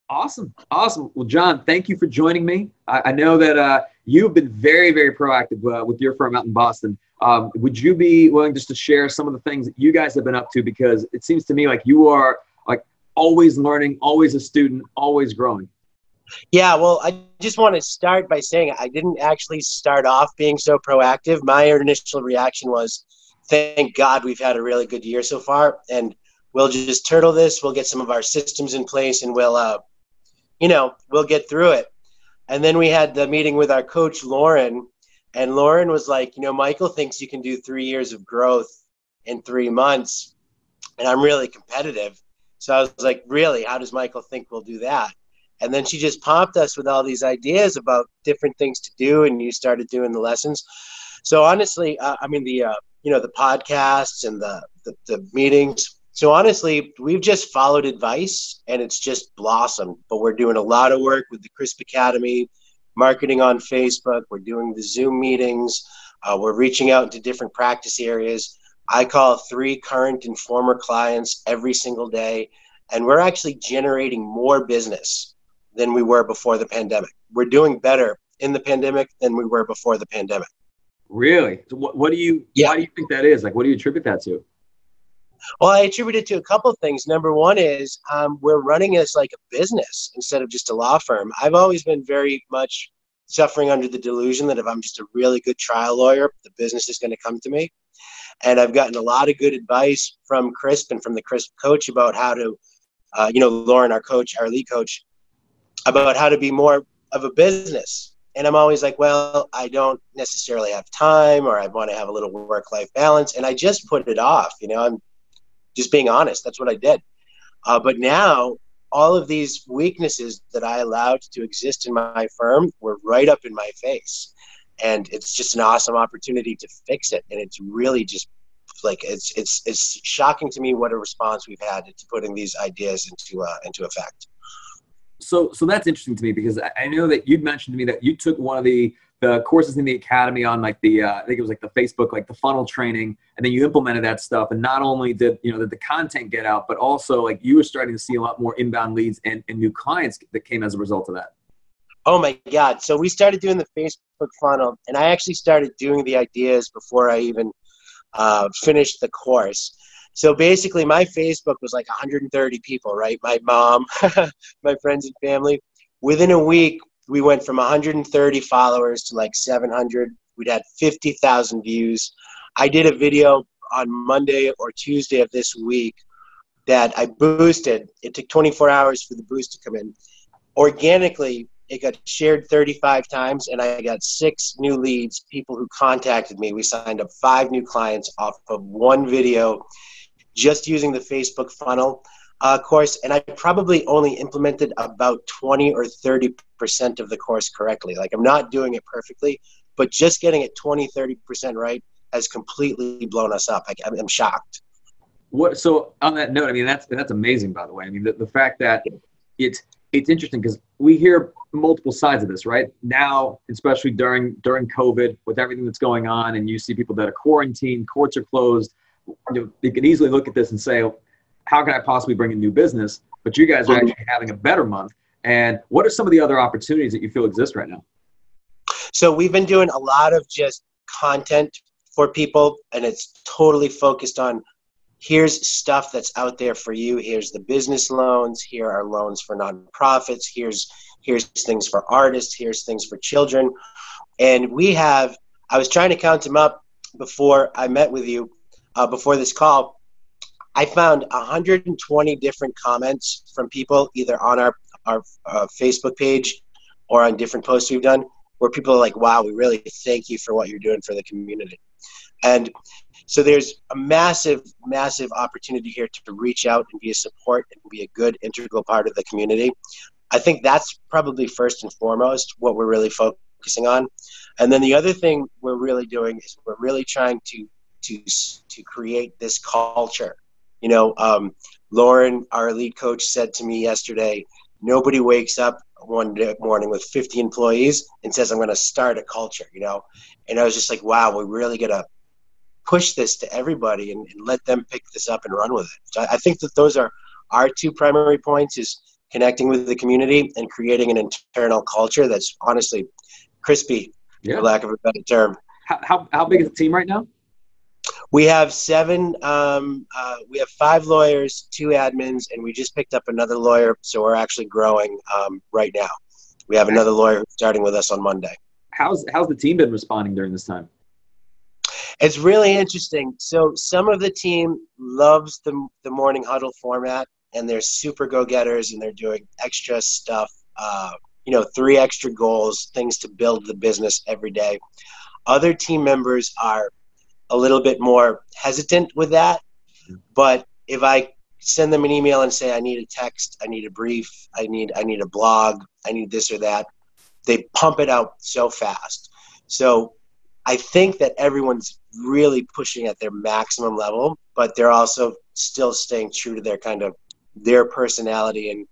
Awesome. Awesome. Well, John, thank you for joining me. I know that you've been very, very proactive with your firm out in Boston. Would you be willing just to share some of the things that you guys have been up to? Because it seems to me like you are like always learning, always a student, always growing. Yeah, well, I just want to start by saying I didn't actually start off being so proactive. My initial reaction was, thank God we've had a really good year so far, and we'll just turtle this. We'll get some of our systems in place, and we'll get through it. And then we had the meeting with our coach, Lauren, and Lauren was like, Michael thinks you can do 3 years of growth in 3 months, and I'm really competitive. So I was like, really, how does Michael think we'll do that? And then she just pumped us with all these ideas about different things to do, and you started doing the lessons. So honestly, the podcasts and the meetings. So honestly, we've just followed advice, and it's just blossomed. But we're doing a lot of work with the Crisp Academy, marketing on Facebook. We're doing the Zoom meetings. We're reaching out into different practice areas. I call 3 current and former clients every single day, and we're actually generating more business than we were before the pandemic. We're doing better in the pandemic than we were before the pandemic. Really? So why do you think that is? Like, what do you attribute that to? Well, I attribute it to a couple of things. Number one is we're running as like a business instead of just a law firm. I've always been very much suffering under the delusion that if I'm just a really good trial lawyer, the business is going to come to me. And I've gotten a lot of good advice from Crisp and from the Crisp coach about how to, Lauren, our lead coach, about how to be more of a business. And I'm always like, well, I don't necessarily have time, or I want to have a little work-life balance. And I just put it off. I'm just being honest. That's what I did. But now all of these weaknesses that I allowed to exist in my firm were right up in my face. And it's just an awesome opportunity to fix it. And it's really just like, it's shocking to me what a response we've had to putting these ideas into effect. So that's interesting to me, because I know that you'd mentioned to me that you took one of the courses in the academy on like I think it was like the Facebook, like the funnel training, and then you implemented that stuff. And not only did the content get out, but also like you were starting to see a lot more inbound leads and new clients that came as a result of that. Oh my God. So we started doing the Facebook funnel, and I actually started doing the ideas before I even finished the course. So basically my Facebook was like 130 people, right? My mom, my friends and family. Within a week, we went from 130 followers to like 700. We'd had 50,000 views. I did a video on Monday or Tuesday of this week that I boosted. It took 24 hours for the boost to come in. Organically, it got shared 35 times, and I got 6 new leads, people who contacted me. We signed up 5 new clients off of one video, just using the Facebook funnel course. And I probably only implemented about 20 or 30% of the course correctly. Like, I'm not doing it perfectly, but just getting it 20, 30% right has completely blown us up. I'm shocked. So on that note, I mean, that's amazing, by the way. I mean, the fact that it's interesting, because we hear multiple sides of this right now, especially during COVID, with everything that's going on, and you see people that are quarantined, courts are closed. They can easily look at this and say, how can I possibly bring in new business? But you guys are actually having a better month. And what are some of the other opportunities that you feel exist right now? So we've been doing a lot of just content for people, and it's totally focused on, here's stuff that's out there for you. Here's the business loans. Here are loans for nonprofits. Here's things for artists. Here's things for children. And I was trying to count them up before I met with you, before this call. I found 120 different comments from people, either on our Facebook page or on different posts we've done, where people are like, wow, we really thank you for what you're doing for the community. And so there's a massive, massive opportunity here to reach out and be a support and be a good integral part of the community. I think that's probably first and foremost what we're really focusing on. And then the other thing we're really doing is we're really trying to create this culture. Lauren, our lead coach, said to me yesterday, nobody wakes up one morning with 50 employees and says, I'm going to start a culture, And I was just like, wow, we really got to push this to everybody and let them pick this up and run with it. So I think that those are our 2 primary points, is connecting with the community, and creating an internal culture that's honestly crispy, for lack of a better term. How big is the team right now? We have 7. We have 5 lawyers, 2 admins, and we just picked up another lawyer. So we're actually growing right now. We have another lawyer starting with us on Monday. How's the team been responding during this time? It's really interesting. So some of the team loves the morning huddle format, and they're super go-getters, and they're doing extra stuff, 3 extra goals, things to build the business every day. Other team members are a little bit more hesitant with that. But if I send them an email and say, I need a text, I need a brief, I need a blog, I need this or that, they pump it out so fast. So I think that everyone's really pushing at their maximum level, but they're also still staying true to their personality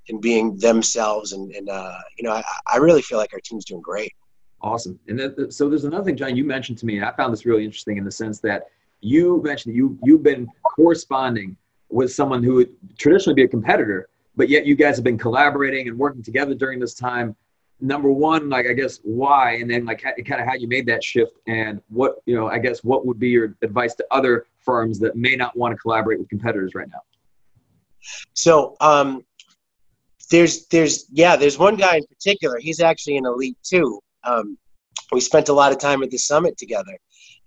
and being themselves. And I really feel like our team's doing great. Awesome. And so there's another thing, John, you mentioned to me, and I found this really interesting in the sense that you mentioned you've been corresponding with someone who would traditionally be a competitor, but yet you guys have been collaborating and working together during this time. Number one, I guess why, and then kind of how you made that shift, and what would be your advice to other firms that may not want to collaborate with competitors right now? So there's one guy in particular. He's actually an elite too. We spent a lot of time at the summit together,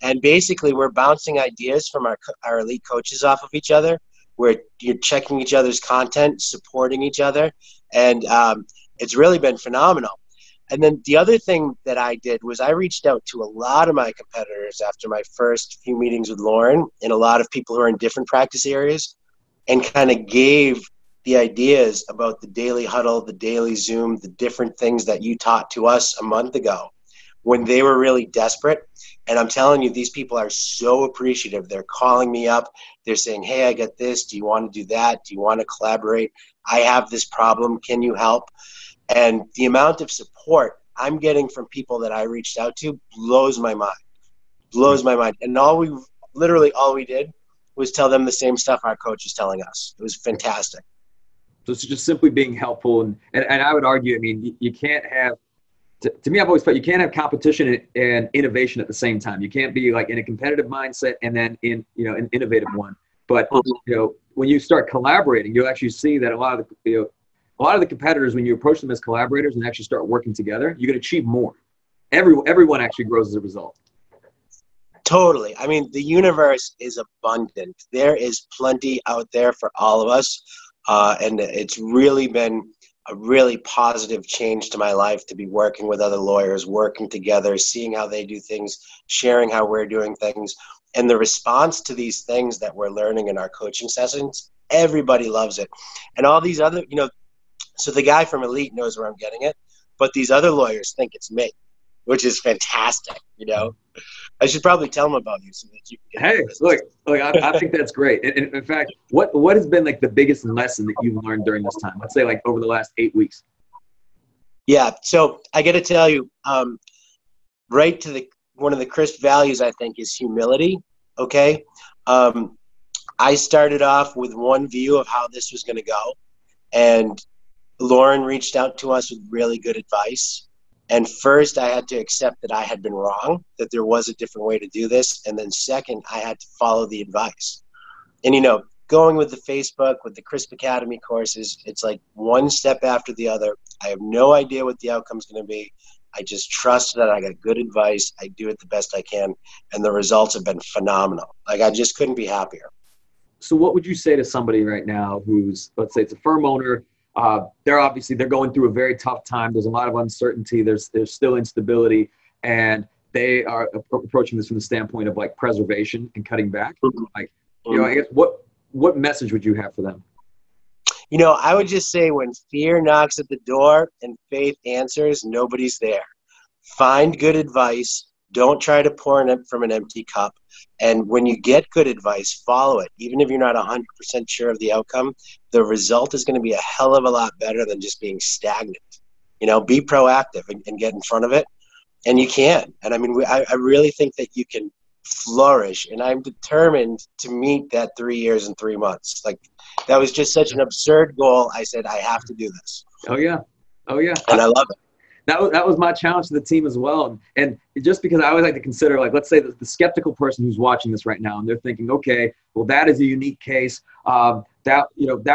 and basically we're bouncing ideas from our elite coaches off of each other. You're checking each other's content, supporting each other, and it's really been phenomenal. And then the other thing that I did was I reached out to a lot of my competitors after my first few meetings with Lauren, and a lot of people who are in different practice areas, and kind of gave the ideas about the daily huddle, the daily Zoom, the different things that you taught to us a month ago when they were really desperate. And I'm telling you, these people are so appreciative. They're calling me up. They're saying, hey, I got this. Do you want to do that? Do you want to collaborate? I have this problem. Can you help? And the amount of support I'm getting from people that I reached out to blows my mind. And all we did was tell them the same stuff our coach is telling us. It was fantastic. So it's just simply being helpful. And I would argue, I mean, you can't have, to me, I've always felt you can't have competition and innovation at the same time. You can't be like in a competitive mindset and then in an innovative one. But, when you start collaborating, you'll actually see that a lot of the competitors, when you approach them as collaborators and actually start working together, you can achieve more. Everyone actually grows as a result. Totally. I mean, the universe is abundant. There is plenty out there for all of us. And it's really been a really positive change to my life to be working with other lawyers, working together, seeing how they do things, sharing how we're doing things. And the response to these things that we're learning in our coaching sessions, everybody loves it. And all these other, so the guy from Elite knows where I'm getting it, but these other lawyers think it's me, which is fantastic, I should probably tell them about you so that you can get look, I think that's great. And in fact, what has been like the biggest lesson that you've learned during this time? Let's say like over the last 8 weeks. Yeah. So I got to tell you, right to one of the crisp values, I think, is humility. Okay. I started off with one view of how this was going to go, and Lauren reached out to us with really good advice. And first, I had to accept that I had been wrong, that there was a different way to do this. And then second, I had to follow the advice. And, going with the Facebook, with the Crisp Academy courses, it's like one step after the other. I have no idea what the outcome's going to be. I just trust that I got good advice. I do it the best I can. And the results have been phenomenal. I just couldn't be happier. So what would you say to somebody right now who's, let's say it's a firm owner, they're going through a very tough time. There's a lot of uncertainty. There's still instability, and they are approaching this from the standpoint of like preservation and cutting back. I guess what message would you have for them? I would just say when fear knocks at the door and faith answers, nobody's there. Find good advice. Don't try to pour from an empty cup. And when you get good advice, follow it. Even if you're not 100% sure of the outcome, the result is going to be a hell of a lot better than just being stagnant. Be proactive and get in front of it. And you can. And I mean, I really think that you can flourish. And I'm determined to meet that 3 years and 3 months. Like, that was just such an absurd goal. I said, I have to do this. Oh yeah. Oh yeah. And I love it. That was my challenge to the team as well. And just because I always like to consider, like, let's say the skeptical person who's watching this right now, and they're thinking, okay, well, that is a unique case. That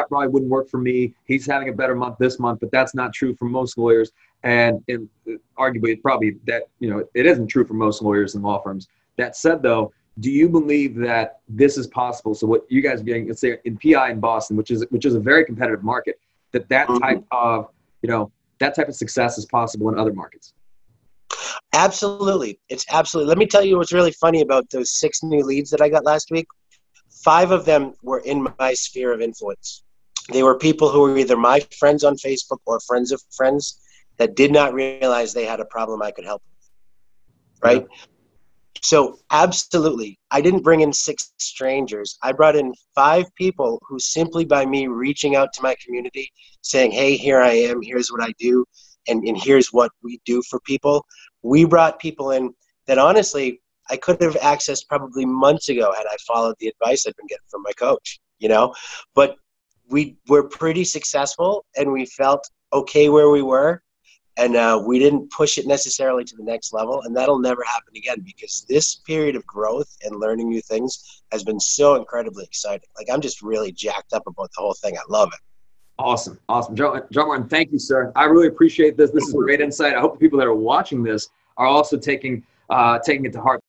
probably wouldn't work for me. He's having a better month this month, but that's not true for most lawyers. And arguably, it's probably that, it isn't true for most lawyers and law firms. That said, though, do you believe that this is possible? So what you guys are getting, let's say in PI in Boston, which is a very competitive market, that type of, that type of success is possible in other markets? Absolutely. It's absolutely. Let me tell you what's really funny about those 6 new leads that I got last week. 5 of them were in my sphere of influence. They were people who were either my friends on Facebook or friends of friends that did not realize they had a problem I could help with. Right? Yeah. So absolutely. I didn't bring in 6 strangers. I brought in 5 people who, simply by me reaching out to my community, saying, hey, here I am, here's what I do, and here's what we do for people. We brought people in that, honestly, I could have accessed probably months ago had I followed the advice I'd been getting from my coach, But we were pretty successful, and we felt okay where we were. And we didn't push it necessarily to the next level. And that'll never happen again, because this period of growth and learning new things has been so incredibly exciting. Like, I'm just really jacked up about the whole thing. I love it. Awesome. John Martin, thank you, sir. I really appreciate this. This is great insight. I hope the people that are watching this are also taking it to heart.